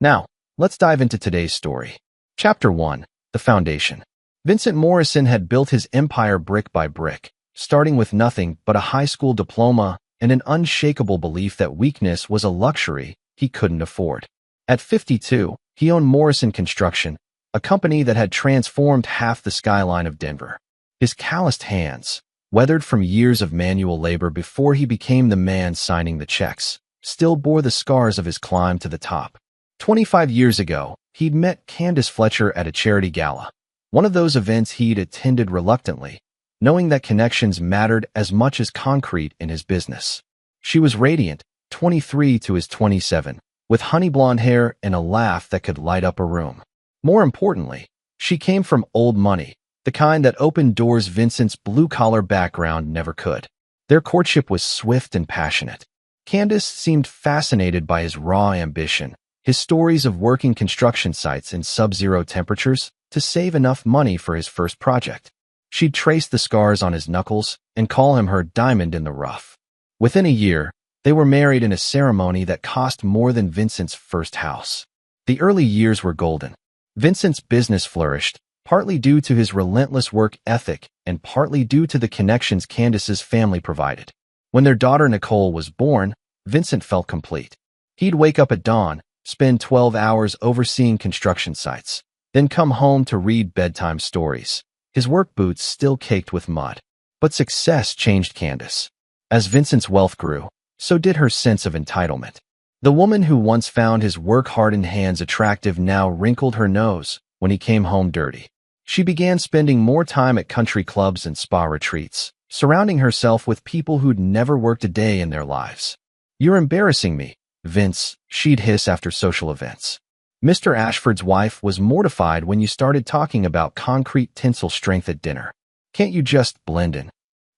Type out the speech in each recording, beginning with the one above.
Now, let's dive into today's story. Chapter 1. The Foundation. Vincent Morrison had built his empire brick by brick, starting with nothing but a high school diploma and an unshakable belief that weakness was a luxury he couldn't afford. At 52, he owned Morrison Construction, a company that had transformed half the skyline of Denver. His calloused hands, weathered from years of manual labor before he became the man signing the checks, still bore the scars of his climb to the top. 25 years ago, he'd met Candace Fletcher at a charity gala, one of those events he'd attended reluctantly, knowing that connections mattered as much as concrete in his business. She was radiant, 23 to his 27, with honey blonde hair and a laugh that could light up a room. More importantly, she came from old money, the kind that opened doors Vincent's blue-collar background never could. Their courtship was swift and passionate. Candace seemed fascinated by his raw ambition, his stories of working construction sites in sub-zero temperatures to save enough money for his first project. She'd trace the scars on his knuckles and call him her diamond in the rough. Within a year, they were married in a ceremony that cost more than Vincent's first house. The early years were golden. Vincent's business flourished, partly due to his relentless work ethic and partly due to the connections Candace's family provided. When their daughter Nicole was born, Vincent felt complete. He'd wake up at dawn, spend 12 hours overseeing construction sites, then come home to read bedtime stories, his work boots still caked with mud. But success changed Candace. As Vincent's wealth grew, so did her sense of entitlement. The woman who once found his work-hardened hands attractive now wrinkled her nose when he came home dirty. She began spending more time at country clubs and spa retreats, surrounding herself with people who'd never worked a day in their lives. "You're embarrassing me, Vince," she'd hiss after social events. "Mr. Ashford's wife was mortified when you started talking about concrete tensile strength at dinner. Can't you just blend in?"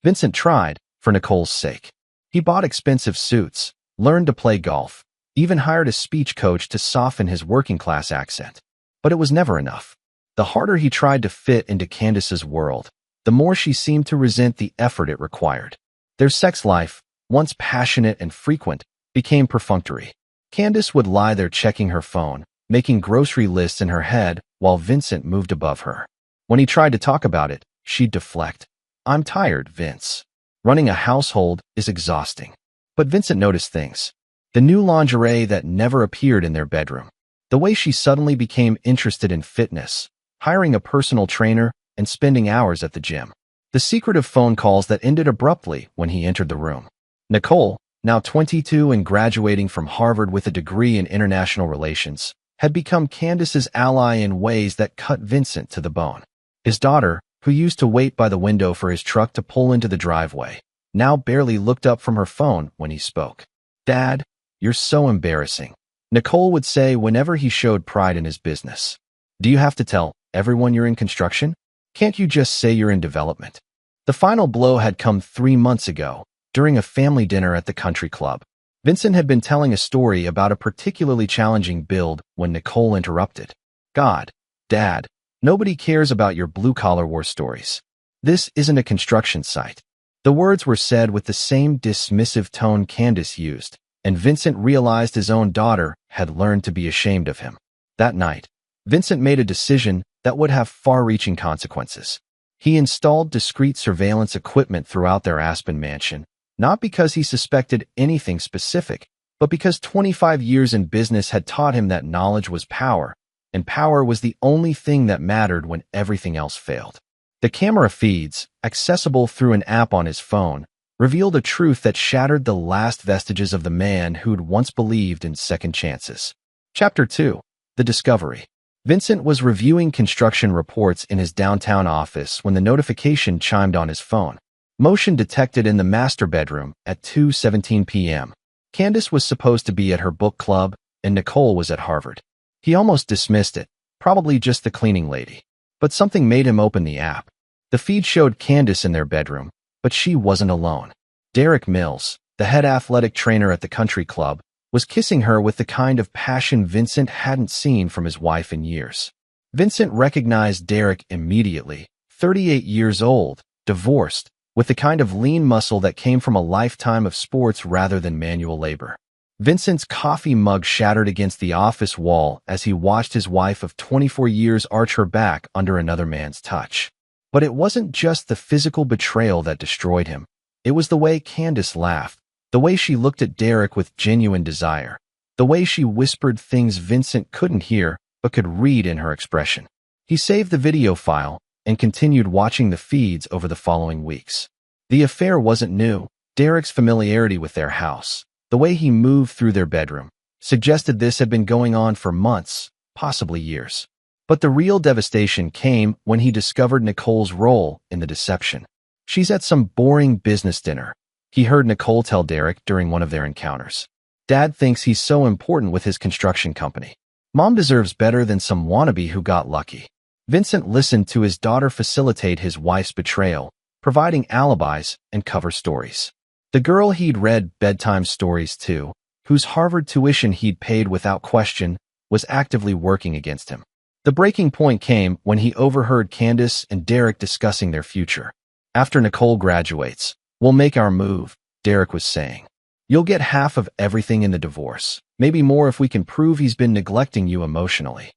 Vincent tried, for Nicole's sake. He bought expensive suits, learned to play golf, even hired a speech coach to soften his working-class accent. But it was never enough. The harder he tried to fit into Candace's world, the more she seemed to resent the effort it required. Their sex life, once passionate and frequent, became perfunctory. Candace would lie there checking her phone, making grocery lists in her head while Vincent moved above her. When he tried to talk about it, she'd deflect. "I'm tired, Vince. Running a household is exhausting." But Vincent noticed things. The new lingerie that never appeared in their bedroom. The way she suddenly became interested in fitness, hiring a personal trainer, and spending hours at the gym. The secretive phone calls that ended abruptly when he entered the room. Nicole, now 22 and graduating from Harvard with a degree in international relations, had become Candace's ally in ways that cut Vincent to the bone. His daughter, who used to wait by the window for his truck to pull into the driveway, now barely looked up from her phone when he spoke. "Dad, you're so embarrassing," Nicole would say whenever he showed pride in his business. "Do you have to tell everyone you're in construction? Can't you just say you're in development?" The final blow had come 3 months ago, during a family dinner at the country club. Vincent had been telling a story about a particularly challenging build when Nicole interrupted. "God, Dad, nobody cares about your blue-collar war stories. This isn't a construction site." The words were said with the same dismissive tone Candace used, and Vincent realized his own daughter had learned to be ashamed of him. That night, Vincent made a decision that would have far-reaching consequences. He installed discreet surveillance equipment throughout their Aspen mansion, not because he suspected anything specific, but because 25 years in business had taught him that knowledge was power, and power was the only thing that mattered when everything else failed. The camera feeds, accessible through an app on his phone, revealed a truth that shattered the last vestiges of the man who'd once believed in second chances. Chapter 2. The Discovery. Vincent was reviewing construction reports in his downtown office when the notification chimed on his phone. Motion detected in the master bedroom at 2:17 p.m. Candace was supposed to be at her book club, and Nicole was at Harvard. He almost dismissed it, probably just the cleaning lady. But something made him open the app. The feed showed Candace in their bedroom, but she wasn't alone. Derek Mills, the head athletic trainer at the country club, was kissing her with the kind of passion Vincent hadn't seen from his wife in years. Vincent recognized Derek immediately, 38 years old, divorced, with the kind of lean muscle that came from a lifetime of sports rather than manual labor. Vincent's coffee mug shattered against the office wall as he watched his wife of 24 years arch her back under another man's touch. But it wasn't just the physical betrayal that destroyed him. It was the way Candace laughed, the way she looked at Derek with genuine desire, the way she whispered things Vincent couldn't hear but could read in her expression. He saved the video file and continued watching the feeds over the following weeks. The affair wasn't new. Derek's familiarity with their house, the way he moved through their bedroom, suggested this had been going on for months, possibly years. But the real devastation came when he discovered Nicole's role in the deception. She's at some boring business dinner, he heard Nicole tell Derek during one of their encounters. Dad thinks he's so important with his construction company. Mom deserves better than some wannabe who got lucky. Vincent listened to his daughter facilitate his wife's betrayal, providing alibis and cover stories. The girl he'd read bedtime stories to, whose Harvard tuition he'd paid without question, was actively working against him. The breaking point came when he overheard Candace and Derek discussing their future. After Nicole graduates, we'll make our move, Derek was saying. You'll get half of everything in the divorce, maybe more if we can prove he's been neglecting you emotionally.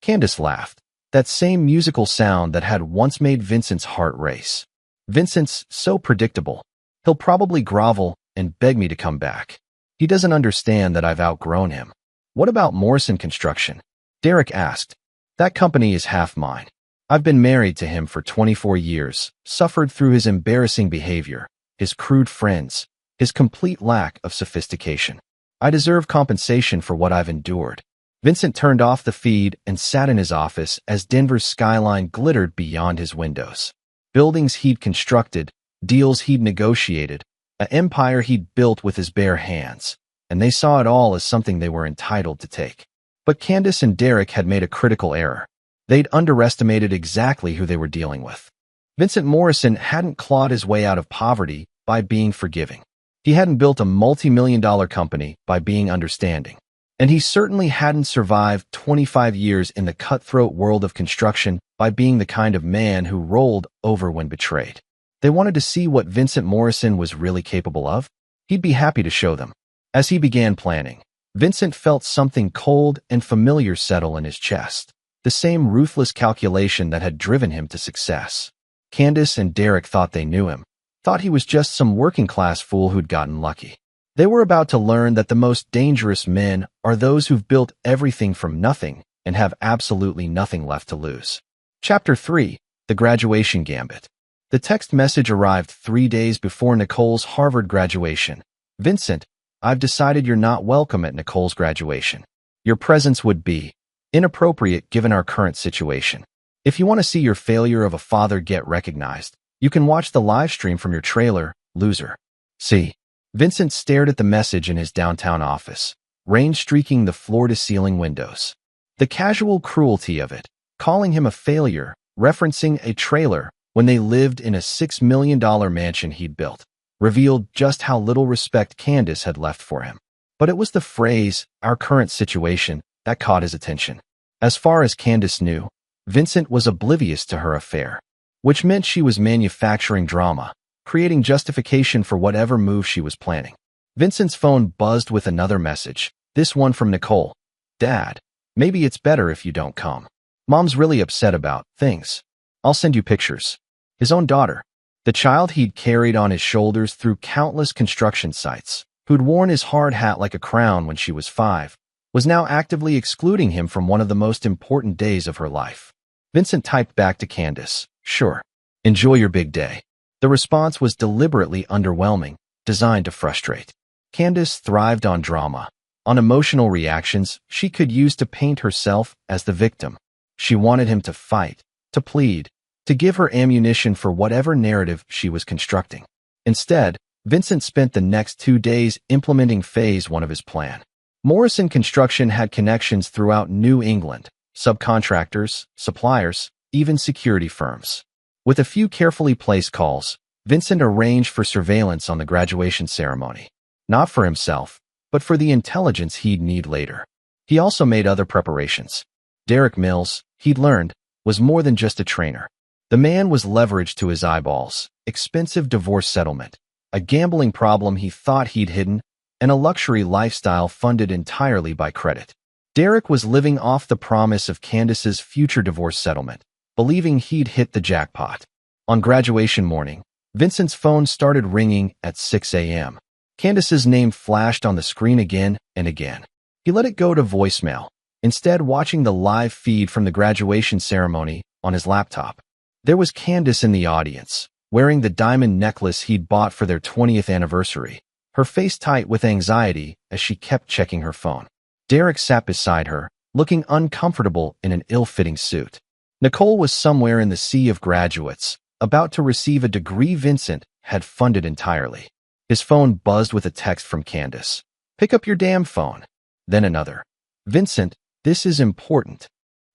Candace laughed, that same musical sound that had once made Vincent's heart race. Vincent's so predictable. He'll probably grovel and beg me to come back. He doesn't understand that I've outgrown him. What about Morrison Construction? Derek asked. That company is half mine. I've been married to him for 24 years, suffered through his embarrassing behavior, his crude friends, his complete lack of sophistication. I deserve compensation for what I've endured. Vincent turned off the feed and sat in his office as Denver's skyline glittered beyond his windows. Buildings he'd constructed, deals he'd negotiated, an empire he'd built with his bare hands, and they saw it all as something they were entitled to take. But Candace and Derek had made a critical error. They'd underestimated exactly who they were dealing with. Vincent Morrison hadn't clawed his way out of poverty by being forgiving. He hadn't built a multi-million-dollar company by being understanding. And he certainly hadn't survived 25 years in the cutthroat world of construction by being the kind of man who rolled over when betrayed. They wanted to see what Vincent Morrison was really capable of. He'd be happy to show them. As he began planning, Vincent felt something cold and familiar settle in his chest, the same ruthless calculation that had driven him to success. Candace and Derek thought they knew him, thought he was just some working-class fool who'd gotten lucky. They were about to learn that the most dangerous men are those who've built everything from nothing and have absolutely nothing left to lose. Chapter 3: The Graduation Gambit. The text message arrived 3 days before Nicole's Harvard graduation. Vincent, I've decided you're not welcome at Nicole's graduation. Your presence would be inappropriate given our current situation. If you want to see your failure of a father get recognized, you can watch the live stream from your trailer, loser. See. Vincent stared at the message in his downtown office, rain streaking the floor-to-ceiling windows. The casual cruelty of it, calling him a failure, referencing a trailer when they lived in a $6 million mansion he'd built, revealed just how little respect Candace had left for him. But it was the phrase, our current situation, that caught his attention. As far as Candace knew, Vincent was oblivious to her affair, which meant she was manufacturing drama, creating justification for whatever move she was planning. Vincent's phone buzzed with another message, this one from Nicole. Dad, maybe it's better if you don't come. Mom's really upset about things. I'll send you pictures. His own daughter, the child he'd carried on his shoulders through countless construction sites, who'd worn his hard hat like a crown when she was 5, was now actively excluding him from one of the most important days of her life. Vincent typed back to Candace, sure. Enjoy your big day. The response was deliberately underwhelming, designed to frustrate. Candace thrived on drama, on emotional reactions she could use to paint herself as the victim. She wanted him to fight, to plead, to give her ammunition for whatever narrative she was constructing. Instead, Vincent spent the next 2 days implementing phase 1 of his plan. Morrison Construction had connections throughout New England, subcontractors, suppliers, even security firms. With a few carefully placed calls, Vincent arranged for surveillance on the graduation ceremony. Not for himself, but for the intelligence he'd need later. He also made other preparations. Derek Mills, he'd learned, was more than just a trainer. The man was leveraged to his eyeballs, expensive divorce settlement, a gambling problem he thought he'd hidden, and a luxury lifestyle funded entirely by credit. Derek was living off the promise of Candace's future divorce settlement, believing he'd hit the jackpot. On graduation morning, Vincent's phone started ringing at 6 a.m. Candace's name flashed on the screen again and again. He let it go to voicemail, instead watching the live feed from the graduation ceremony on his laptop. There was Candace in the audience, wearing the diamond necklace he'd bought for their 20th anniversary, her face tight with anxiety as she kept checking her phone. Derek sat beside her, looking uncomfortable in an ill-fitting suit. Nicole was somewhere in the sea of graduates, about to receive a degree Vincent had funded entirely. His phone buzzed with a text from Candace. "Pick up your damn phone." Then another. "Vincent, this is important."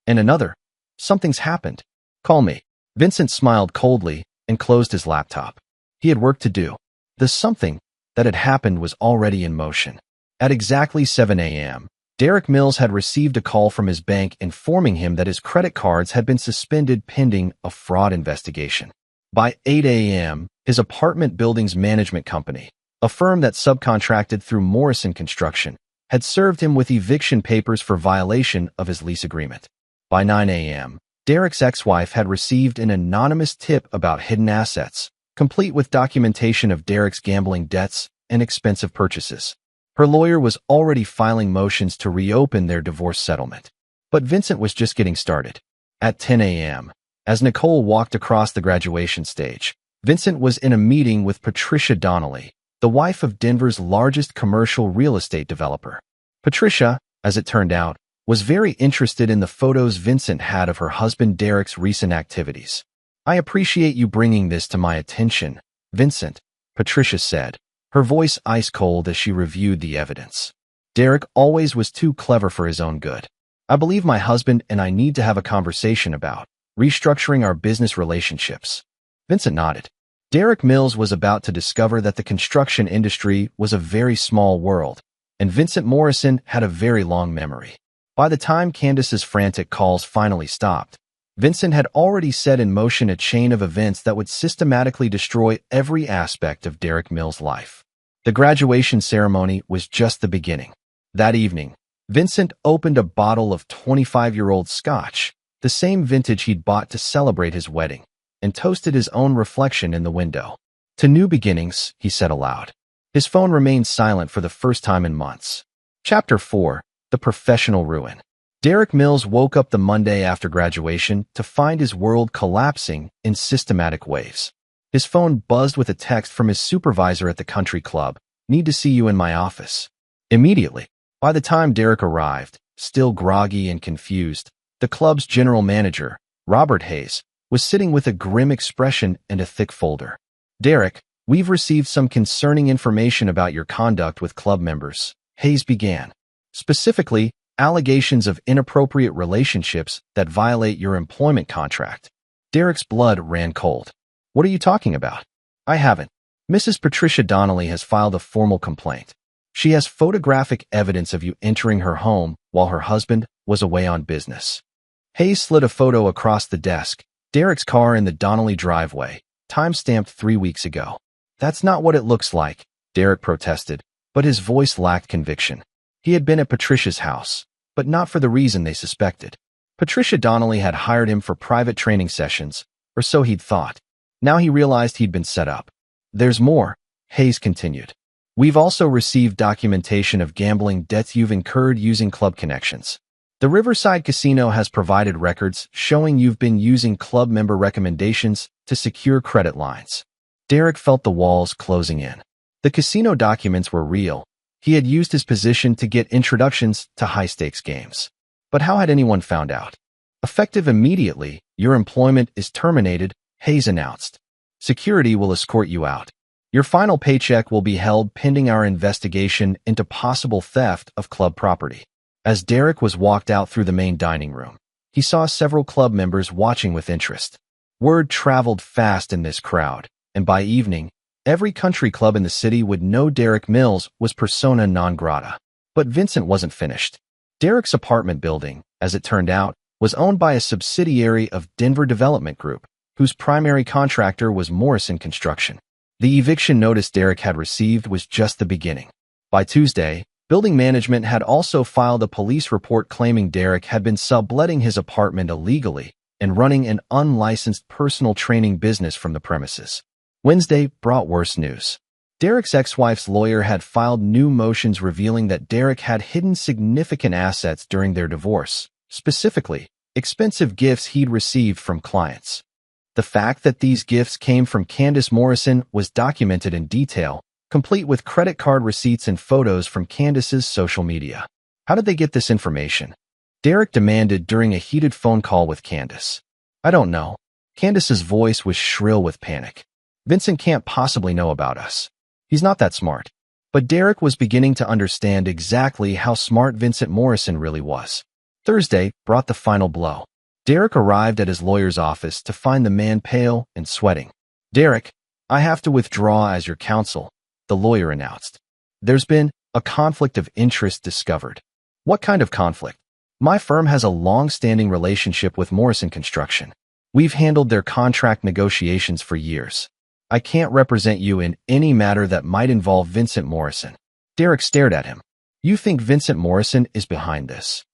And another. "Something's happened. Call me." Vincent smiled coldly and closed his laptop. He had work to do. The something that had happened was already in motion. At exactly 7 a.m., Derek Mills had received a call from his bank informing him that his credit cards had been suspended pending a fraud investigation. By 8 a.m., his apartment building's management company, a firm that subcontracted through Morrison Construction, had served him with eviction papers for violation of his lease agreement. By 9 a.m., Derek's ex-wife had received an anonymous tip about hidden assets, complete with documentation of Derek's gambling debts and expensive purchases. Her lawyer was already filing motions to reopen their divorce settlement. But Vincent was just getting started. At 10 a.m., as Nicole walked across the graduation stage, Vincent was in a meeting with Patricia Donnelly, the wife of Denver's largest commercial real estate developer. Patricia, as it turned out, was very interested in the photos Vincent had of her husband Derek's recent activities. "I appreciate you bringing this to my attention, Vincent," Patricia said, her voice ice-cold as she reviewed the evidence. "Derek always was too clever for his own good. I believe my husband and I need to have a conversation about restructuring our business relationships." Vincent nodded. Derek Mills was about to discover that the construction industry was a very small world, and Vincent Morrison had a very long memory. By the time Candace's frantic calls finally stopped, Vincent had already set in motion a chain of events that would systematically destroy every aspect of Derek Mills' life. The graduation ceremony was just the beginning. That evening, Vincent opened a bottle of 25-year-old scotch, the same vintage he'd bought to celebrate his wedding, and toasted his own reflection in the window. "To new beginnings," he said aloud. His phone remained silent for the first time in months. Chapter 4. The Professional Ruin. Derek Mills woke up the Monday after graduation to find his world collapsing in systematic waves. His phone buzzed with a text from his supervisor at the country club. "Need to see you in my office." Immediately. By the time Derek arrived, still groggy and confused, the club's general manager, Robert Hayes, was sitting with a grim expression and a thick folder. "Derek, we've received some concerning information about your conduct with club members," Hayes began. "Specifically, allegations of inappropriate relationships that violate your employment contract." Derek's blood ran cold. "What are you talking about?" "I haven't. Mrs. Patricia Donnelly has filed a formal complaint. She has photographic evidence of you entering her home while her husband was away on business." Hayes slid a photo across the desk. Derek's car in the Donnelly driveway, time-stamped 3 weeks ago. "That's not what it looks like," Derek protested, but his voice lacked conviction. He had been at Patricia's house, but not for the reason they suspected. Patricia Donnelly had hired him for private training sessions, or so he'd thought. Now he realized he'd been set up. "There's more," Hayes continued. "We've also received documentation of gambling debts you've incurred using club connections. The Riverside Casino has provided records showing you've been using club member recommendations to secure credit lines." Derek felt the walls closing in. The casino documents were real. He had used his position to get introductions to high-stakes games. But how had anyone found out? "Effective immediately, your employment is terminated," Hayes announced. "Security will escort you out. Your final paycheck will be held pending our investigation into possible theft of club property." As Derek was walked out through the main dining room, he saw several club members watching with interest. Word traveled fast in this crowd, and by evening, every country club in the city would know Derek Mills was persona non grata. But Vincent wasn't finished. Derek's apartment building, as it turned out, was owned by a subsidiary of Denver Development Group, whose primary contractor was Morrison Construction. The eviction notice Derek had received was just the beginning. By Tuesday, building management had also filed a police report claiming Derek had been subletting his apartment illegally and running an unlicensed personal training business from the premises. Wednesday brought worse news. Derek's ex-wife's lawyer had filed new motions revealing that Derek had hidden significant assets during their divorce, specifically, expensive gifts he'd received from clients. The fact that these gifts came from Candace Morrison was documented in detail, complete with credit card receipts and photos from Candace's social media. How did they get this information? Derek demanded during a heated phone call with Candace. I don't know. Candace's voice was shrill with panic. Vincent can't possibly know about us. He's not that smart. But Derek was beginning to understand exactly how smart Vincent Morrison really was. Thursday brought the final blow. Derek arrived at his lawyer's office to find the man pale and sweating. Derek, I have to withdraw as your counsel, the lawyer announced. There's been a conflict of interest discovered. What kind of conflict? My firm has a long-standing relationship with Morrison Construction. We've handled their contract negotiations for years. I can't represent you in any matter that might involve Vincent Morrison. Derek stared at him. You think Vincent Morrison is behind this?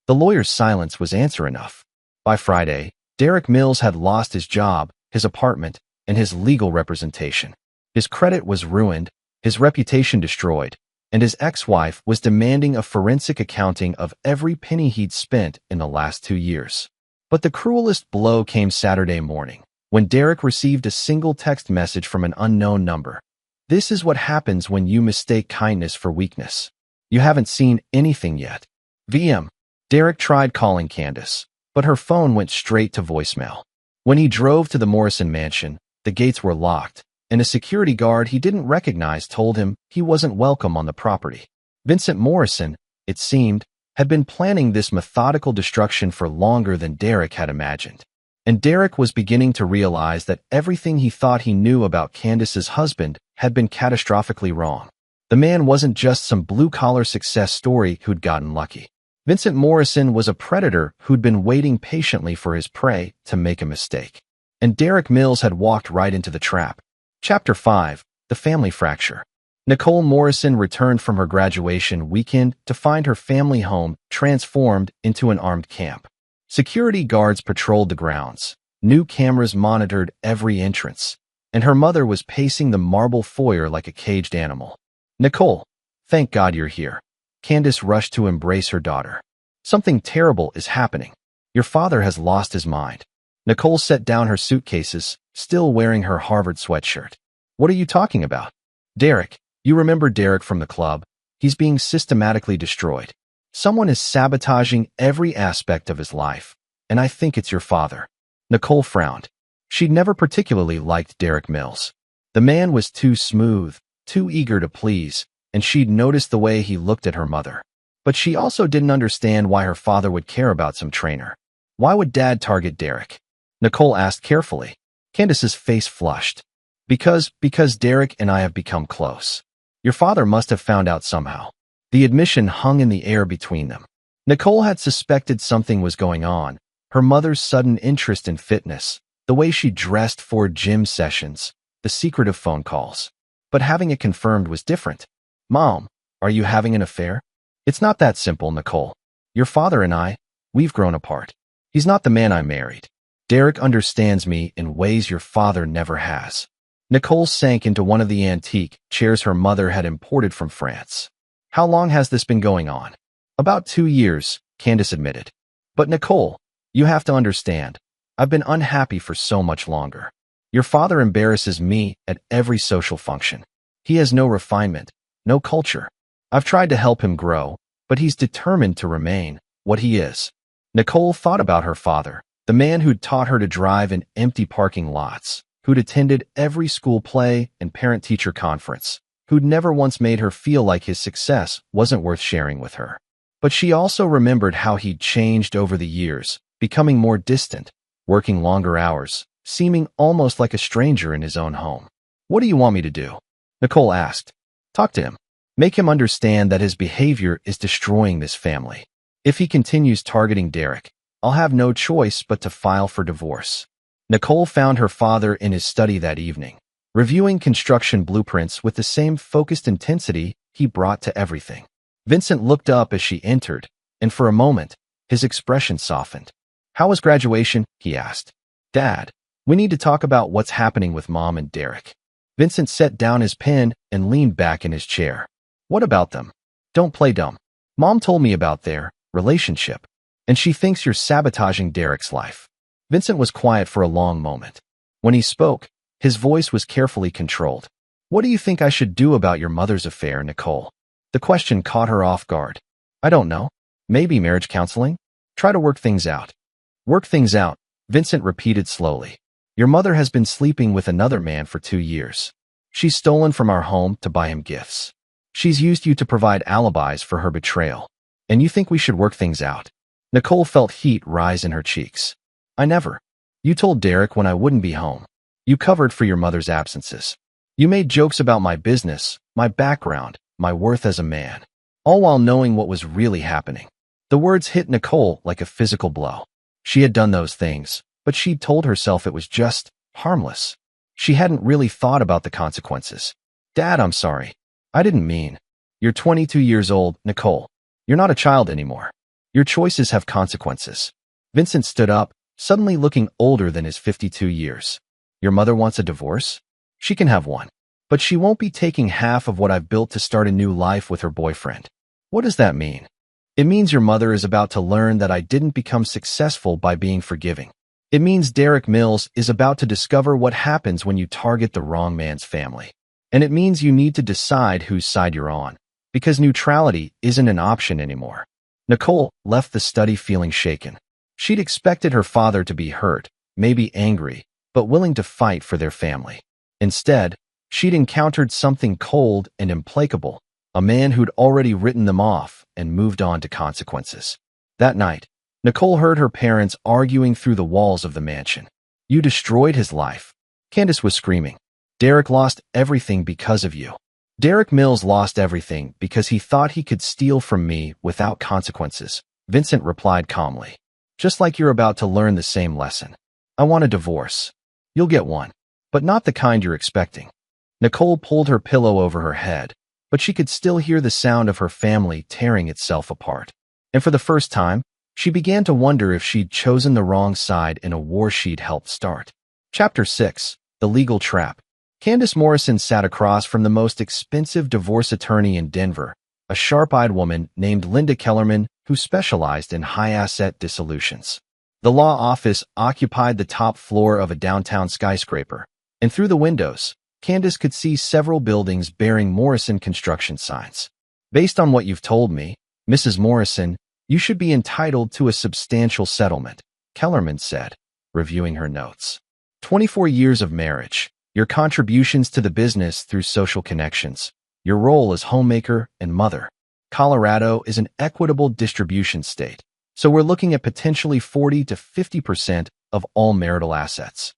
The lawyer's silence was answer enough. By Friday, Derek Mills had lost his job, his apartment, and his legal representation. His credit was ruined, his reputation destroyed, and his ex-wife was demanding a forensic accounting of every penny he'd spent in the last 2 years. But the cruelest blow came Saturday morning, when Derek received a single text message from an unknown number. This is what happens when you mistake kindness for weakness. You haven't seen anything yet. VM. Derek tried calling Candace, but her phone went straight to voicemail. When he drove to the Morrison mansion, the gates were locked, and a security guard he didn't recognize told him he wasn't welcome on the property. Vincent Morrison, it seemed, had been planning this methodical destruction for longer than Derek had imagined. And Derek was beginning to realize that everything he thought he knew about Candace's husband had been catastrophically wrong. The man wasn't just some blue-collar success story who'd gotten lucky. Vincent Morrison was a predator who'd been waiting patiently for his prey to make a mistake. And Derek Mills had walked right into the trap. Chapter 5. The Family Fracture. Nicole Morrison returned from her graduation weekend to find her family home transformed into an armed camp. Security guards patrolled the grounds. New cameras monitored every entrance. And her mother was pacing the marble foyer like a caged animal. Nicole, thank God you're here. Candace rushed to embrace her daughter. Something terrible is happening. Your father has lost his mind. Nicole set down her suitcases, still wearing her Harvard sweatshirt. What are you talking about? Derek, you remember Derek from the club? He's being systematically destroyed. Someone is sabotaging every aspect of his life, and I think it's your father. Nicole frowned. She'd never particularly liked Derek Mills. The man was too smooth, too eager to please, and she'd noticed the way he looked at her mother. But she also didn't understand why her father would care about some trainer. Why would Dad target Derek? Nicole asked carefully. Candace's face flushed. Because Derek and I have become close. Your father must have found out somehow. The admission hung in the air between them. Nicole had suspected something was going on. Her mother's sudden interest in fitness, the way she dressed for gym sessions, the secretive phone calls. But having it confirmed was different. Mom, are you having an affair? It's not that simple, Nicole. Your father and I, we've grown apart. He's not the man I married. Derek understands me in ways your father never has. Nicole sank into one of the antique chairs her mother had imported from France. How long has this been going on? About 2 years, Candace admitted. But Nicole, you have to understand, I've been unhappy for so much longer. Your father embarrasses me at every social function. He has no refinement, no culture. I've tried to help him grow, but he's determined to remain what he is. Nicole thought about her father, the man who'd taught her to drive in empty parking lots, who'd attended every school play and parent-teacher conference, who'd never once made her feel like his success wasn't worth sharing with her. But she also remembered how he'd changed over the years, becoming more distant, working longer hours, seeming almost like a stranger in his own home. What do you want me to do? Nicole asked. Talk to him. Make him understand that his behavior is destroying this family. If he continues targeting Derek, I'll have no choice but to file for divorce. Nicole found her father in his study that evening, reviewing construction blueprints with the same focused intensity he brought to everything. Vincent looked up as she entered, and for a moment, his expression softened. "How was graduation?" he asked. "Dad, we need to talk about what's happening with Mom and Derek." Vincent set down his pen and leaned back in his chair. "What about them? Don't play dumb. Mom told me about their relationship, and she thinks you're sabotaging Derek's life." Vincent was quiet for a long moment. When he spoke, his voice was carefully controlled. "What do you think I should do about your mother's affair, Nicole?" The question caught her off guard. "I don't know. Maybe marriage counseling? Try to work things out." "Work things out," Vincent repeated slowly. "Your mother has been sleeping with another man for 2 years. She's stolen from our home to buy him gifts. She's used you to provide alibis for her betrayal. And you think we should work things out?" Nicole felt heat rise in her cheeks. "I never. You told Derek when I wouldn't be home. You covered for your mother's absences. You made jokes about my business, my background, my worth as a man, all while knowing what was really happening." The words hit Nicole like a physical blow. She had done those things, but she'd told herself it was just harmless. She hadn't really thought about the consequences. "Dad, I'm sorry. I didn't mean." "You're 22 years old, Nicole. You're not a child anymore. Your choices have consequences." Vincent stood up, suddenly looking older than his 52 years. "Your mother wants a divorce? She can have one. But she won't be taking half of what I've built to start a new life with her boyfriend." "What does that mean?" "It means your mother is about to learn that I didn't become successful by being forgiving. It means Derek Mills is about to discover what happens when you target the wrong man's family. And it means you need to decide whose side you're on, because neutrality isn't an option anymore." Nicole left the study feeling shaken. She'd expected her father to be hurt, maybe angry, but willing to fight for their family. Instead, she'd encountered something cold and implacable, a man who'd already written them off and moved on to consequences. That night, Nicole heard her parents arguing through the walls of the mansion. "You destroyed his life," Candace was screaming. "Derek lost everything because of you. Derek Mills lost everything because he thought he could steal from me without consequences," Vincent replied calmly. "Just like you're about to learn the same lesson. I want a divorce. You'll get one, but not the kind you're expecting." Nicole pulled her pillow over her head, but she could still hear the sound of her family tearing itself apart. And for the first time, she began to wonder if she'd chosen the wrong side in a war she'd helped start. Chapter 6. The Legal Trap. Candace Morrison sat across from the most expensive divorce attorney in Denver, a sharp-eyed woman named Linda Kellerman who specialized in high-asset dissolutions. The law office occupied the top floor of a downtown skyscraper, and through the windows, Candace could see several buildings bearing Morrison construction signs. "Based on what you've told me, Mrs. Morrison, you should be entitled to a substantial settlement," Kellerman said, reviewing her notes. 24 years of marriage, your contributions to the business through social connections, your role as homemaker and mother. Colorado is an equitable distribution state, so we're looking at potentially 40 to 50% of all marital assets.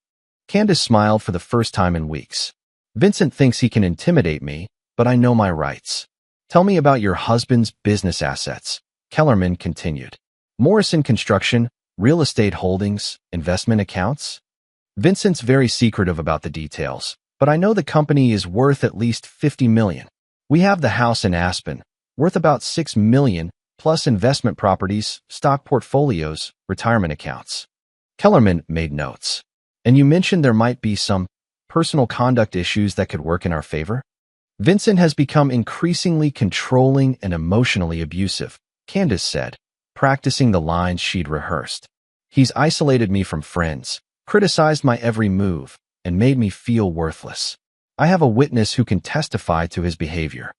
Candace smiled for the first time in weeks. "Vincent thinks he can intimidate me, but I know my rights." "Tell me about your husband's business assets," Kellerman continued. "Morrison Construction, real estate holdings, investment accounts?" "Vincent's very secretive about the details, but I know the company is worth at least $50 million. We have the house in Aspen, worth about $6 million, plus investment properties, stock portfolios, retirement accounts." Kellerman made notes. "And you mentioned there might be some personal conduct issues that could work in our favor?" "Vincent has become increasingly controlling and emotionally abusive," Candace said, practicing the lines she'd rehearsed. "He's isolated me from friends, criticized my every move, and made me feel worthless. I have a witness who can testify to his behavior."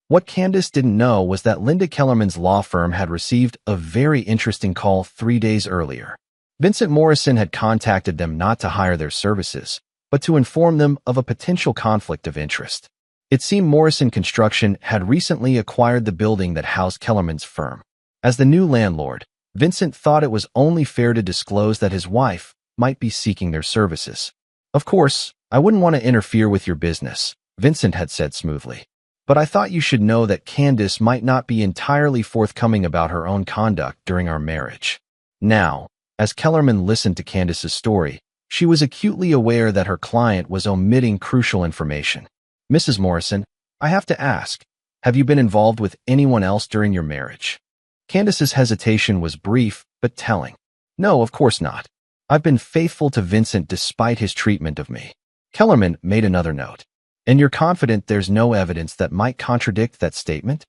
What Candace didn't know was that Linda Kellerman's law firm had received a very interesting call 3 days earlier. Vincent Morrison had contacted them not to hire their services, but to inform them of a potential conflict of interest. It seemed Morrison Construction had recently acquired the building that housed Kellerman's firm. As the new landlord, Vincent thought it was only fair to disclose that his wife might be seeking their services. "Of course, I wouldn't want to interfere with your business," Vincent had said smoothly. "But I thought you should know that Candace might not be entirely forthcoming about her own conduct during our marriage." Now, as Kellerman listened to Candace's story, she was acutely aware that her client was omitting crucial information. "Mrs. Morrison, I have to ask, Have you been involved with anyone else during your marriage? Candace's hesitation was brief, but telling. No, of course not. I've been faithful to Vincent despite his treatment of me. Kellerman made another note. And you're confident there's no evidence that might contradict that statement?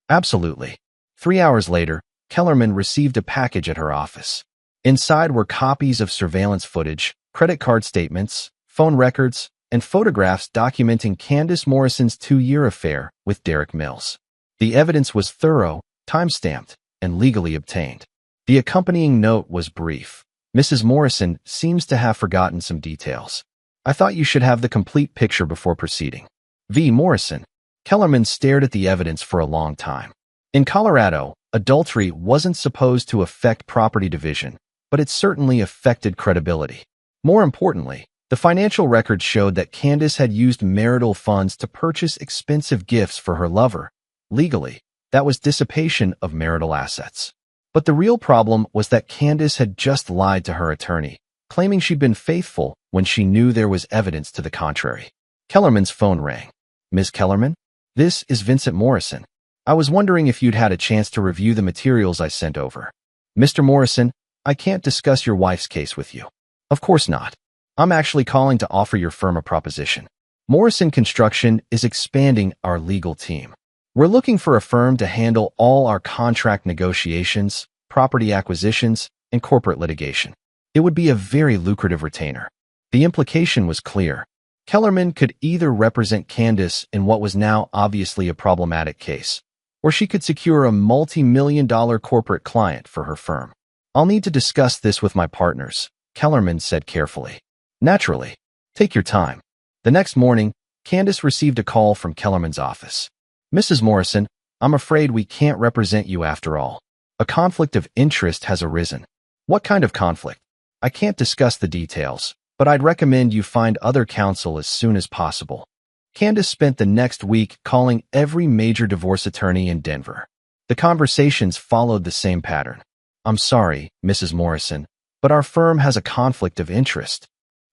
Absolutely. 3 hours later, Kellerman received a package at her office. Inside were copies of surveillance footage, credit card statements, phone records, and photographs documenting Candace Morrison's 2-year affair with Derek Mills. The evidence was thorough, time-stamped, and legally obtained. The accompanying note was brief. Mrs. Morrison seems to have forgotten some details. I thought you should have the complete picture before proceeding. V. Morrison. Kellerman stared at the evidence for a long time. In Colorado, adultery wasn't supposed to affect property division, but it certainly affected credibility. More importantly, the financial records showed that Candace had used marital funds to purchase expensive gifts for her lover. Legally, that was dissipation of marital assets. But the real problem was that Candace had just lied to her attorney, claiming she'd been faithful when she knew there was evidence to the contrary. Kellerman's phone rang. Ms. Kellerman? This is Vincent Morrison. I was wondering if you'd had a chance to review the materials I sent over. Mr. Morrison, I can't discuss your wife's case with you. Of course not. I'm actually calling to offer your firm a proposition. Morrison Construction is expanding our legal team. We're looking for a firm to handle all our contract negotiations, property acquisitions, and corporate litigation. It would be a very lucrative retainer. The implication was clear. Kellerman could either represent Candace in what was now obviously a problematic case, or she could secure a multi-million-dollar corporate client for her firm. I'll need to discuss this with my partners, Kellerman said carefully. Naturally. Take your time. The next morning, Candace received a call from Kellerman's office. Mrs. Morrison, I'm afraid we can't represent you after all. A conflict of interest has arisen. What kind of conflict? I can't discuss the details, but I'd recommend you find other counsel as soon as possible. Candace spent the next week calling every major divorce attorney in Denver. The conversations followed the same pattern. I'm sorry, Mrs. Morrison, but our firm has a conflict of interest.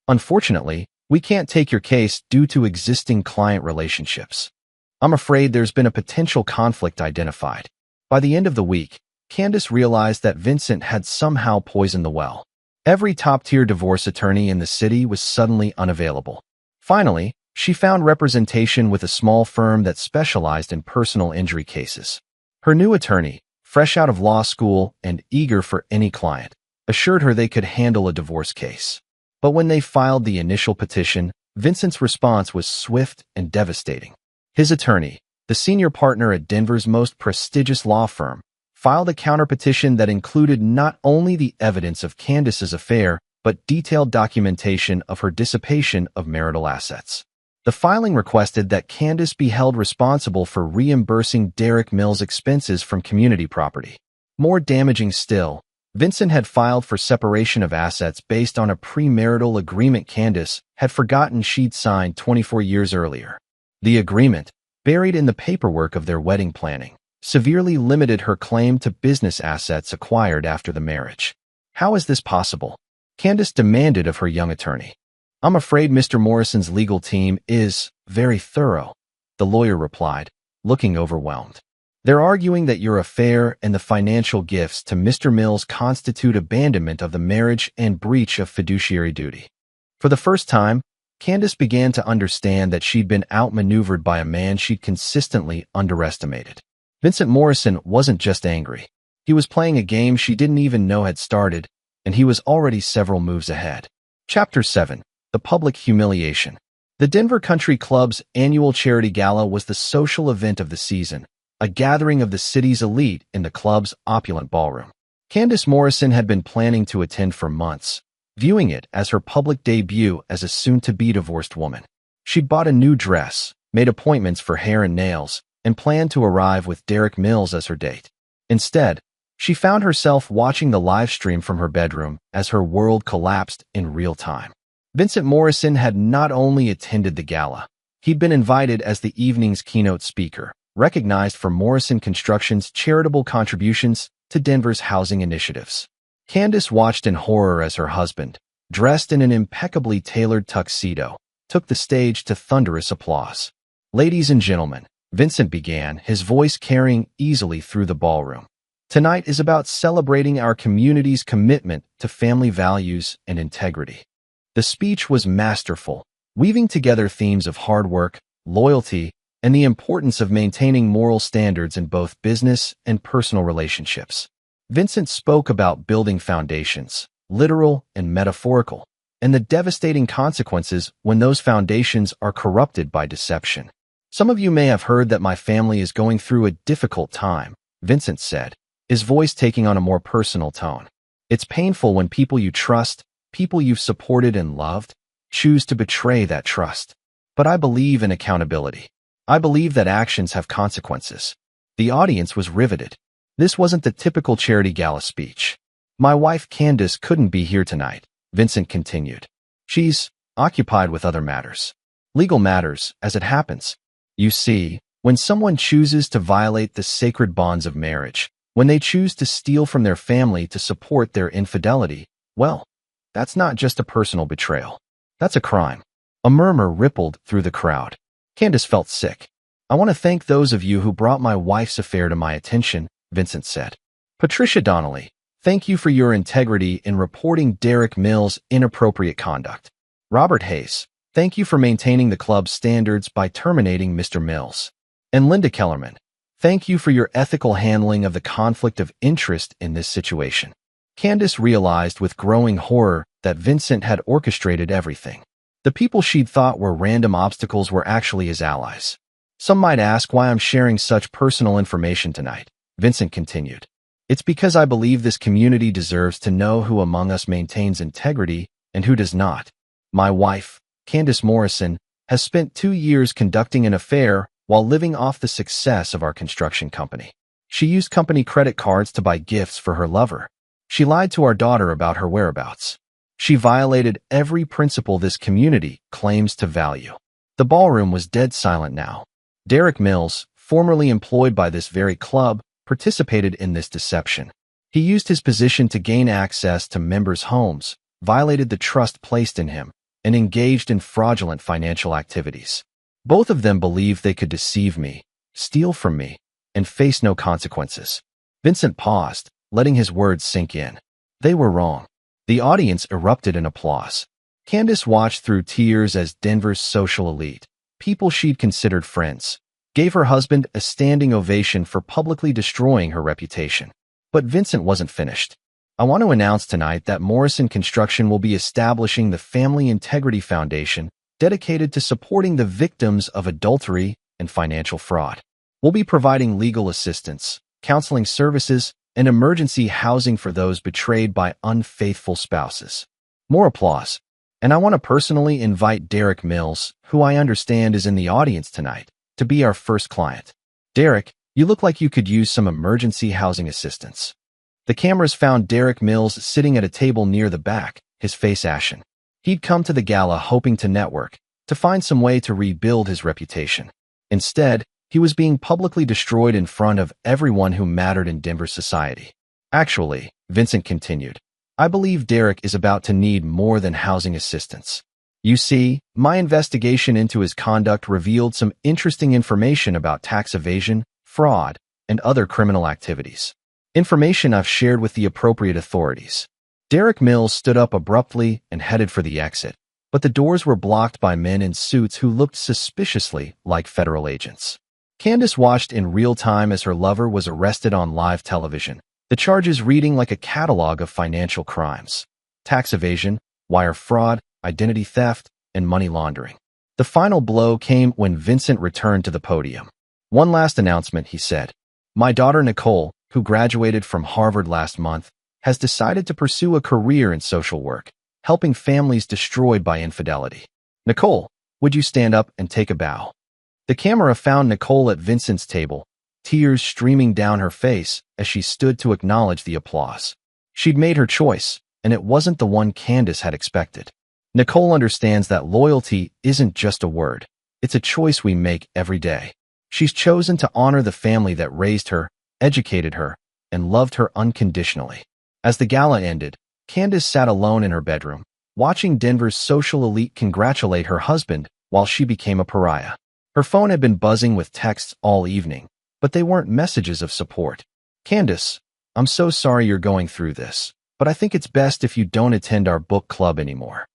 Unfortunately, we can't take your case due to existing client relationships. I'm afraid there's been a potential conflict identified. By the end of the week, Candace realized that Vincent had somehow poisoned the well. Every top-tier divorce attorney in the city was suddenly unavailable. Finally, she found representation with a small firm that specialized in personal injury cases. Her new attorney, fresh out of law school and eager for any client, assured her they could handle a divorce case. But when they filed the initial petition, Vincent's response was swift and devastating. His attorney, the senior partner at Denver's most prestigious law firm, filed a counterpetition that included not only the evidence of Candace's affair, but detailed documentation of her dissipation of marital assets. The filing requested that Candace be held responsible for reimbursing Derek Mills' expenses from community property. More damaging still, Vincent had filed for separation of assets based on a premarital agreement Candace had forgotten she'd signed 24 years earlier. The agreement, buried in the paperwork of their wedding planning, severely limited her claim to business assets acquired after the marriage. How is this possible? Candace demanded of her young attorney. I'm afraid Mr. Morrison's legal team is very thorough, the lawyer replied, looking overwhelmed. They're arguing that your affair and the financial gifts to Mr. Mills constitute abandonment of the marriage and breach of fiduciary duty. For the first time, Candace began to understand that she'd been outmaneuvered by a man she'd consistently underestimated. Vincent Morrison wasn't just angry. He was playing a game she didn't even know had started, and he was already several moves ahead. Chapter 7. The Public Humiliation. The Denver Country Club's annual charity gala was the social event of the season, a gathering of the city's elite in the club's opulent ballroom. Candace Morrison had been planning to attend for months, viewing it as her public debut as a soon-to-be divorced woman. She'd bought a new dress, made appointments for hair and nails, and planned to arrive with Derek Mills as her date. Instead, she found herself watching the live stream from her bedroom as her world collapsed in real time. Vincent Morrison had not only attended the gala, he'd been invited as the evening's keynote speaker, recognized for Morrison Construction's charitable contributions to Denver's housing initiatives. Candace watched in horror as her husband, dressed in an impeccably tailored tuxedo, took the stage to thunderous applause. Ladies and gentlemen, Vincent began, his voice carrying easily through the ballroom. Tonight is about celebrating our community's commitment to family values and integrity. The speech was masterful, weaving together themes of hard work, loyalty, and the importance of maintaining moral standards in both business and personal relationships. Vincent spoke about building foundations, literal and metaphorical, and the devastating consequences when those foundations are corrupted by deception. Some of you may have heard that my family is going through a difficult time, Vincent said, his voice taking on a more personal tone. It's painful when people you trust, people you've supported and loved, choose to betray that trust. But I believe in accountability. I believe that actions have consequences. The audience was riveted. This wasn't the typical charity gala speech. My wife Candace couldn't be here tonight, Vincent continued. She's occupied with other matters. Legal matters, as it happens. You see, when someone chooses to violate the sacred bonds of marriage, when they choose to steal from their family to support their infidelity, well, that's not just a personal betrayal. That's a crime. A murmur rippled through the crowd. Candace felt sick. I want to thank those of you who brought my wife's affair to my attention, Vincent said. Patricia Donnelly, thank you for your integrity in reporting Derek Mills' inappropriate conduct. Robert Hayes, thank you for maintaining the club's standards by terminating Mr. Mills. And Linda Kellerman, thank you for your ethical handling of the conflict of interest in this situation. Candace realized with growing horror that Vincent had orchestrated everything. The people she'd thought were random obstacles were actually his allies. Some might ask why I'm sharing such personal information tonight, Vincent continued. It's because I believe this community deserves to know who among us maintains integrity and who does not. My wife, Candace Morrison, has spent 2 years conducting an affair while living off the success of our construction company. She used company credit cards to buy gifts for her lover. She lied to our daughter about her whereabouts. She violated every principle this community claims to value. The ballroom was dead silent now. Derek Mills, formerly employed by this very club, participated in this deception. He used his position to gain access to members' homes, violated the trust placed in him, and engaged in fraudulent financial activities. Both of them believed they could deceive me, steal from me, and face no consequences. Vincent paused, letting his words sink in. They were wrong. The audience erupted in applause. Candace watched through tears as Denver's social elite, people she'd considered friends, gave her husband a standing ovation for publicly destroying her reputation. But Vincent wasn't finished. I want to announce tonight that Morrison Construction will be establishing the Family Integrity Foundation, dedicated to supporting the victims of adultery and financial fraud. We'll be providing legal assistance, counseling services, and emergency housing for those betrayed by unfaithful spouses. More applause. And I want to personally invite Derek Mills, who I understand is in the audience tonight, to be our first client. Derek, you look like you could use some emergency housing assistance. The cameras found Derek Mills sitting at a table near the back, his face ashen. He'd come to the gala hoping to network, to find some way to rebuild his reputation. Instead, he was being publicly destroyed in front of everyone who mattered in Denver society. Actually, Vincent continued, I believe Derek is about to need more than housing assistance. You see, my investigation into his conduct revealed some interesting information about tax evasion, fraud, and other criminal activities. Information I've shared with the appropriate authorities. Derek Mills stood up abruptly and headed for the exit, but the doors were blocked by men in suits who looked suspiciously like federal agents. Candace watched in real time as her lover was arrested on live television, the charges reading like a catalog of financial crimes: tax evasion, wire fraud, identity theft, and money laundering. The final blow came when Vincent returned to the podium. One last announcement, he said. My daughter Nicole, who graduated from Harvard last month, has decided to pursue a career in social work, helping families destroyed by infidelity. Nicole, would you stand up and take a bow? The camera found Nicole at Vincent's table, tears streaming down her face as she stood to acknowledge the applause. She'd made her choice, and it wasn't the one Candace had expected. Nicole understands that loyalty isn't just a word. It's a choice we make every day. She's chosen to honor the family that raised her, educated her, and loved her unconditionally. As the gala ended, Candace sat alone in her bedroom, watching Denver's social elite congratulate her husband while she became a pariah. Her phone had been buzzing with texts all evening, but they weren't messages of support. Candace, I'm so sorry you're going through this, but I think it's best if you don't attend our book club anymore.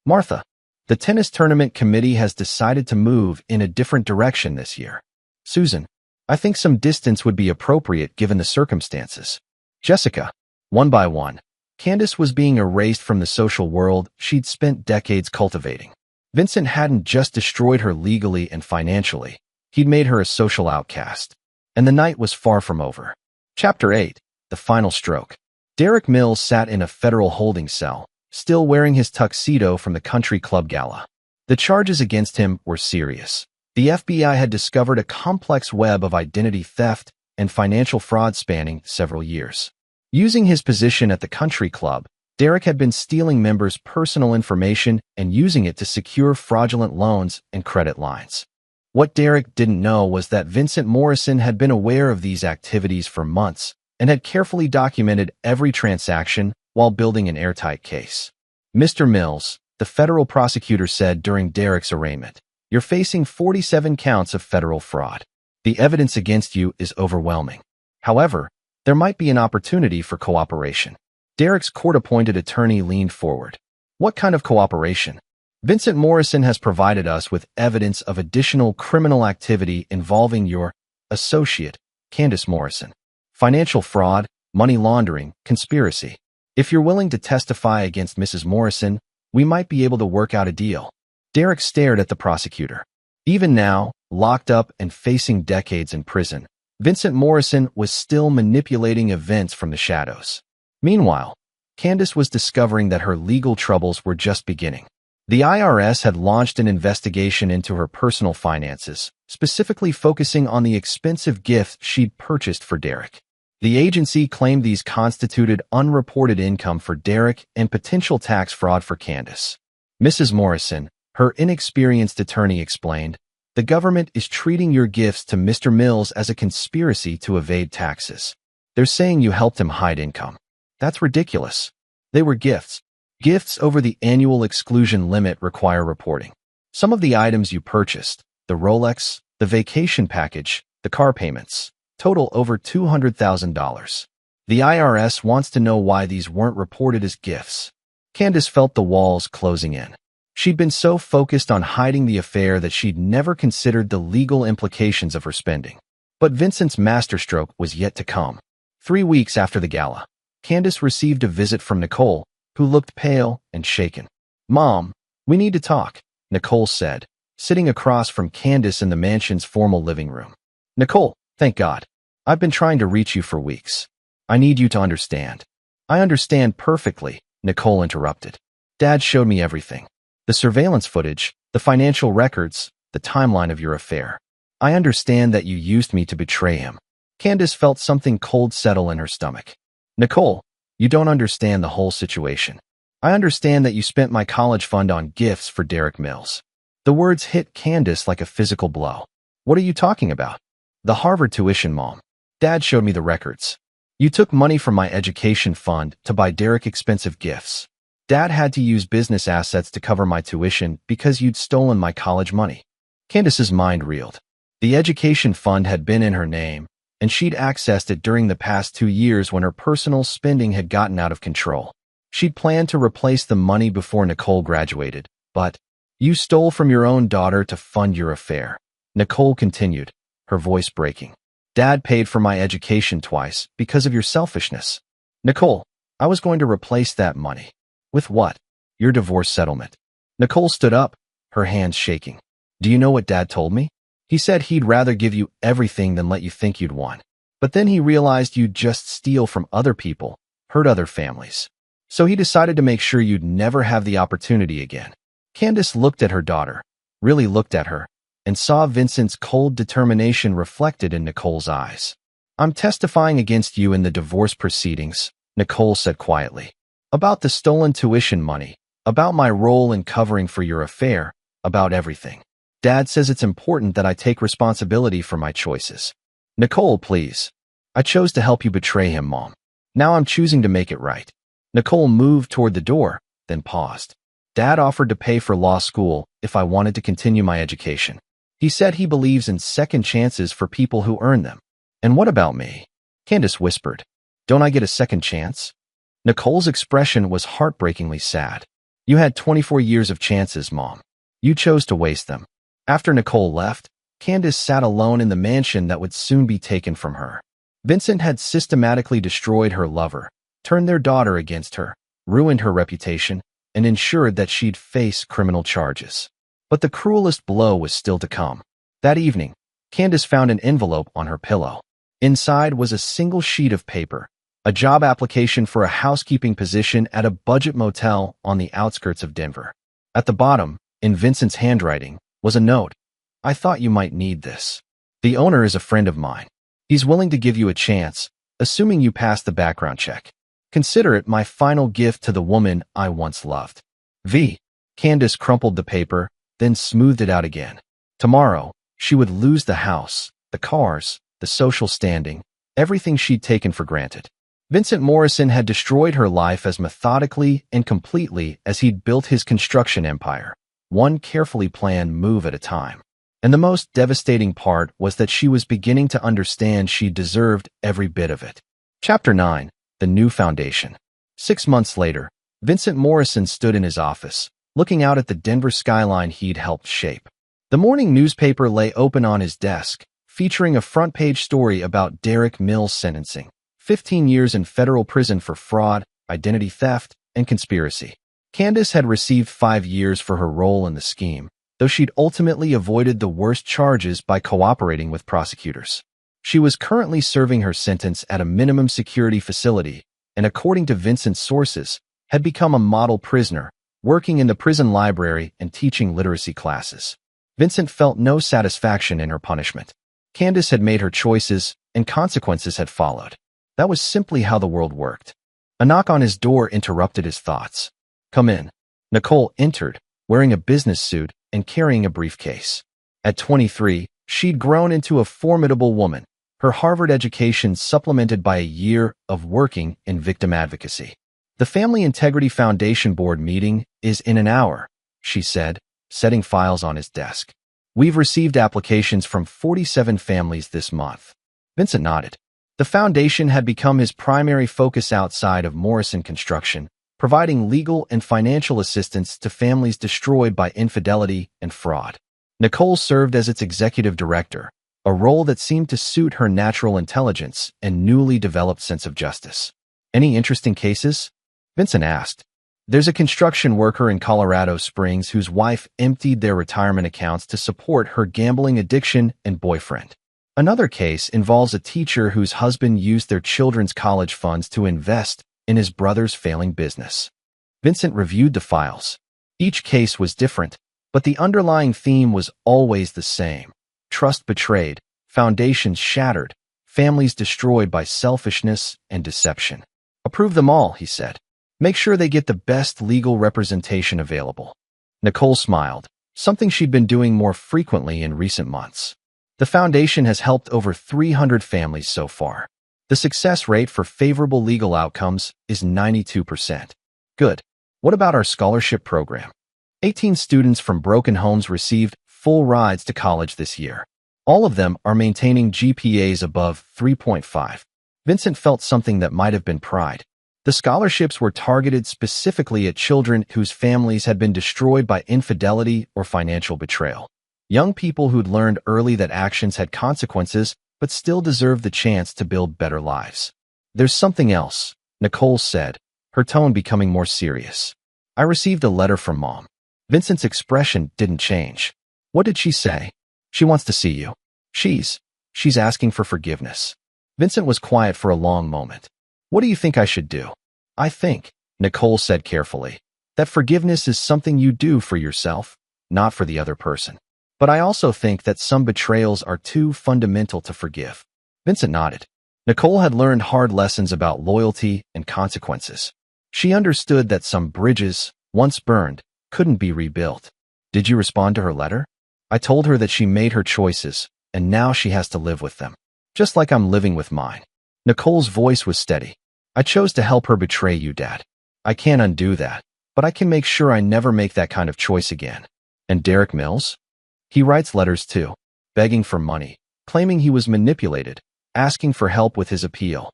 Martha, the tennis tournament committee has decided to move in a different direction this year. Susan, I think some distance would be appropriate given the circumstances. Jessica, one by one, Candace was being erased from the social world she'd spent decades cultivating. Vincent hadn't just destroyed her legally and financially, he'd made her a social outcast. And the night was far from over. Chapter 8, The Final Stroke. Derek Mills sat in a federal holding cell, still wearing his tuxedo from the country club gala. The charges against him were serious. The FBI had discovered a complex web of identity theft and financial fraud spanning several years. Using his position at the country club, Derek had been stealing members' personal information and using it to secure fraudulent loans and credit lines. What Derek didn't know was that Vincent Morrison had been aware of these activities for months and had carefully documented every transaction while building an airtight case. Mr. Mills, the federal prosecutor said during Derek's arraignment, you're facing 47 counts of federal fraud. The evidence against you is overwhelming. However, there might be an opportunity for cooperation. Derek's court-appointed attorney leaned forward. What kind of cooperation? Vincent Morrison has provided us with evidence of additional criminal activity involving your associate, Candace Morrison. Financial fraud, money laundering, conspiracy. If you're willing to testify against Mrs. Morrison, we might be able to work out a deal. Derek stared at the prosecutor. Even now, locked up and facing decades in prison, Vincent Morrison was still manipulating events from the shadows. Meanwhile, Candace was discovering that her legal troubles were just beginning. The IRS had launched an investigation into her personal finances, specifically focusing on the expensive gifts she'd purchased for Derek. The agency claimed these constituted unreported income for Derek and potential tax fraud for Candace. Mrs. Morrison, her inexperienced attorney explained, the government is treating your gifts to Mr. Mills as a conspiracy to evade taxes. They're saying you helped him hide income. That's ridiculous. They were gifts. Gifts over the annual exclusion limit require reporting. Some of the items you purchased, the Rolex, the vacation package, the car payments, total over $200,000. The IRS wants to know why these weren't reported as gifts. Candace felt the walls closing in. She'd been so focused on hiding the affair that she'd never considered the legal implications of her spending. But Vincent's masterstroke was yet to come. 3 weeks after the gala, Candace received a visit from Nicole, who looked pale and shaken. Mom, we need to talk, Nicole said, sitting across from Candace in the mansion's formal living room. Nicole, thank God. I've been trying to reach you for weeks. I need you to understand. I understand perfectly, Nicole interrupted. Dad showed me everything. The surveillance footage, the financial records, the timeline of your affair. I understand that you used me to betray him. Candace felt something cold settle in her stomach. Nicole, you don't understand the whole situation. I understand that you spent my college fund on gifts for Derek Mills. The words hit Candace like a physical blow. What are you talking about? The Harvard tuition, Mom. Dad showed me the records. You took money from my education fund to buy Derek expensive gifts. Dad had to use business assets to cover my tuition because you'd stolen my college money. Candace's mind reeled. The education fund had been in her name, and she'd accessed it during the past 2 years when her personal spending had gotten out of control. She'd planned to replace the money before Nicole graduated, but you stole from your own daughter to fund your affair. Nicole continued, her voice breaking. Dad paid for my education twice because of your selfishness. Nicole, I was going to replace that money. With what? Your divorce settlement. Nicole stood up, her hands shaking. Do you know what Dad told me? He said he'd rather give you everything than let you think you'd won. But then he realized you'd just steal from other people, hurt other families. So he decided to make sure you'd never have the opportunity again. Candace looked at her daughter, really looked at her, and saw Vincent's cold determination reflected in Nicole's eyes. I'm testifying against you in the divorce proceedings, Nicole said quietly. About the stolen tuition money, about my role in covering for your affair, about everything. Dad says it's important that I take responsibility for my choices. Nicole, please. I chose to help you betray him, Mom. Now I'm choosing to make it right. Nicole moved toward the door, then paused. Dad offered to pay for law school if I wanted to continue my education. He said he believes in second chances for people who earn them. And what about me? Candace whispered. Don't I get a second chance? Nicole's expression was heartbreakingly sad. You had 24 years of chances, Mom. You chose to waste them. After Nicole left, Candace sat alone in the mansion that would soon be taken from her. Vincent had systematically destroyed her lover, turned their daughter against her, ruined her reputation, and ensured that she'd face criminal charges. But the cruelest blow was still to come. That evening, Candace found an envelope on her pillow. Inside was a single sheet of paper, a job application for a housekeeping position at a budget motel on the outskirts of Denver. At the bottom, in Vincent's handwriting, was a note. I thought you might need this. The owner is a friend of mine. He's willing to give you a chance, assuming you pass the background check. Consider it my final gift to the woman I once loved. V. Candace crumpled the paper, then smoothed it out again. Tomorrow, she would lose the house, the cars, the social standing, everything she'd taken for granted. Vincent Morrison had destroyed her life as methodically and completely as he'd built his construction empire, one carefully planned move at a time. And the most devastating part was that she was beginning to understand she deserved every bit of it. Chapter 9. The New Foundation. 6 months later, Vincent Morrison stood in his office, looking out at the Denver skyline he'd helped shape. The morning newspaper lay open on his desk, featuring a front-page story about Derek Mills' sentencing, 15 years in federal prison for fraud, identity theft, and conspiracy. Candace had received 5 years for her role in the scheme, though she'd ultimately avoided the worst charges by cooperating with prosecutors. She was currently serving her sentence at a minimum security facility, and according to Vincent's sources, had become a model prisoner, working in the prison library and teaching literacy classes. Vincent felt no satisfaction in her punishment. Candace had made her choices, and consequences had followed. That was simply how the world worked. A knock on his door interrupted his thoughts. Come in. Nicole entered, wearing a business suit and carrying a briefcase. At 23, she'd grown into a formidable woman, her Harvard education supplemented by a year of working in victim advocacy. The Family Integrity Foundation Board meeting is in an hour, she said, setting files on his desk. We've received applications from 47 families this month. Vincent nodded. The foundation had become his primary focus outside of Morrison Construction, providing legal and financial assistance to families destroyed by infidelity and fraud. Nicole served as its executive director, a role that seemed to suit her natural intelligence and newly developed sense of justice. Any interesting cases? Vincent asked. There's a construction worker in Colorado Springs whose wife emptied their retirement accounts to support her gambling addiction and boyfriend. Another case involves a teacher whose husband used their children's college funds to invest in his brother's failing business. Vincent reviewed the files. Each case was different, but the underlying theme was always the same. Trust betrayed, foundations shattered, families destroyed by selfishness and deception. Approve them all, he said. Make sure they get the best legal representation available. Nicole smiled, something she'd been doing more frequently in recent months. The foundation has helped over 300 families so far. The success rate for favorable legal outcomes is 92%. Good. What about our scholarship program? 18 students from broken homes received full rides to college this year. All of them are maintaining GPAs above 3.5. Vincent felt something that might have been pride. The scholarships were targeted specifically at children whose families had been destroyed by infidelity or financial betrayal. Young people who'd learned early that actions had consequences but still deserved the chance to build better lives. There's something else, Nicole said, her tone becoming more serious. I received a letter from Mom. Vincent's expression didn't change. What did she say? She wants to see you. She's asking for forgiveness. Vincent was quiet for a long moment. What do you think I should do? I think, Nicole said carefully, that forgiveness is something you do for yourself, not for the other person. But I also think that some betrayals are too fundamental to forgive. Vincent nodded. Nicole had learned hard lessons about loyalty and consequences. She understood that some bridges, once burned, couldn't be rebuilt. Did you respond to her letter? I told her that she made her choices, and now she has to live with them. Just like I'm living with mine. Nicole's voice was steady. I chose to help her betray you, Dad. I can't undo that, but I can make sure I never make that kind of choice again. And Derek Mills? He writes letters too, begging for money, claiming he was manipulated, asking for help with his appeal.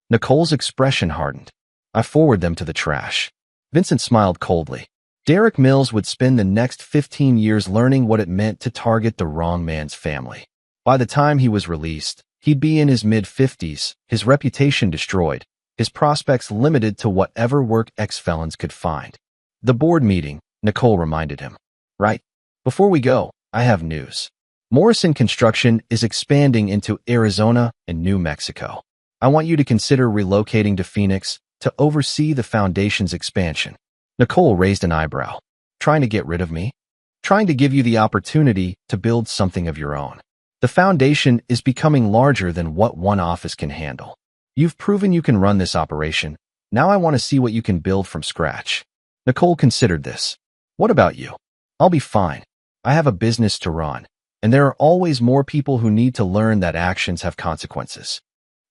Nicole's expression hardened. I forward them to the trash. Vincent smiled coldly. Derek Mills would spend the next 15 years learning what it meant to target the wrong man's family. By the time he was released, he'd be in his mid-50s, his reputation destroyed, his prospects limited to whatever work ex-felons could find. The board meeting, Nicole reminded him. Right? Before we go, I have news. Morrison Construction is expanding into Arizona and New Mexico. I want you to consider relocating to Phoenix to oversee the foundation's expansion. Nicole raised an eyebrow. Trying to get rid of me? Trying to give you the opportunity to build something of your own. The foundation is becoming larger than what one office can handle. You've proven you can run this operation. Now I want to see what you can build from scratch. Nicole considered this. What about you? I'll be fine. I have a business to run, and there are always more people who need to learn that actions have consequences.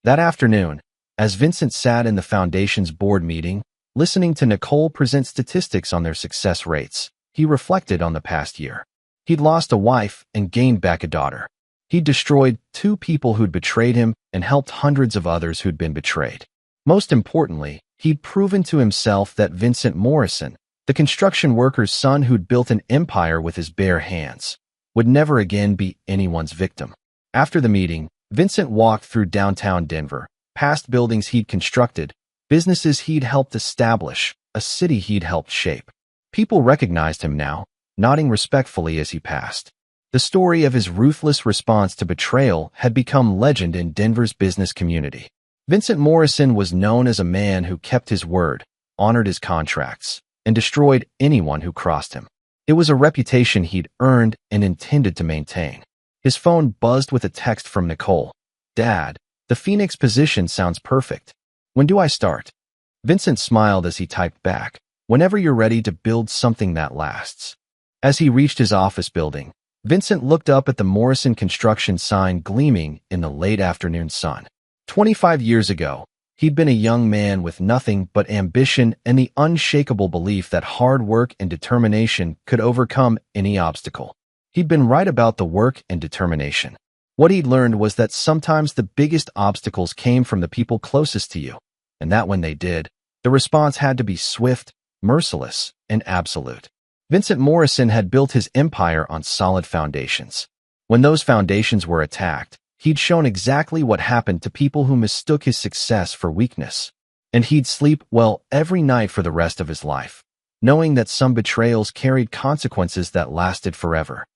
That afternoon, as Vincent sat in the foundation's board meeting, listening to Nicole present statistics on their success rates, he reflected on the past year. He'd lost a wife and gained back a daughter. He'd destroyed 2 people who'd betrayed him and helped hundreds of others who'd been betrayed. Most importantly, he'd proven to himself that Vincent Morrison, the construction worker's son who'd built an empire with his bare hands, would never again be anyone's victim. After the meeting, Vincent walked through downtown Denver, past buildings he'd constructed, businesses he'd helped establish, a city he'd helped shape. People recognized him now, nodding respectfully as he passed. The story of his ruthless response to betrayal had become legend in Denver's business community. Vincent Morrison was known as a man who kept his word, honored his contracts, and destroyed anyone who crossed him. It was a reputation he'd earned and intended to maintain. His phone buzzed with a text from Nicole. Dad, the Phoenix position sounds perfect. When do I start? Vincent smiled as he typed back. Whenever you're ready to build something that lasts. As he reached his office building, Vincent looked up at the Morrison Construction sign gleaming in the late afternoon sun. 25 years ago, he'd been a young man with nothing but ambition and the unshakable belief that hard work and determination could overcome any obstacle. He'd been right about the work and determination. What he'd learned was that sometimes the biggest obstacles came from the people closest to you, and that when they did, the response had to be swift, merciless, and absolute. Vincent Morrison had built his empire on solid foundations. When those foundations were attacked, he'd shown exactly what happened to people who mistook his success for weakness. And he'd sleep well every night for the rest of his life, knowing that some betrayals carried consequences that lasted forever.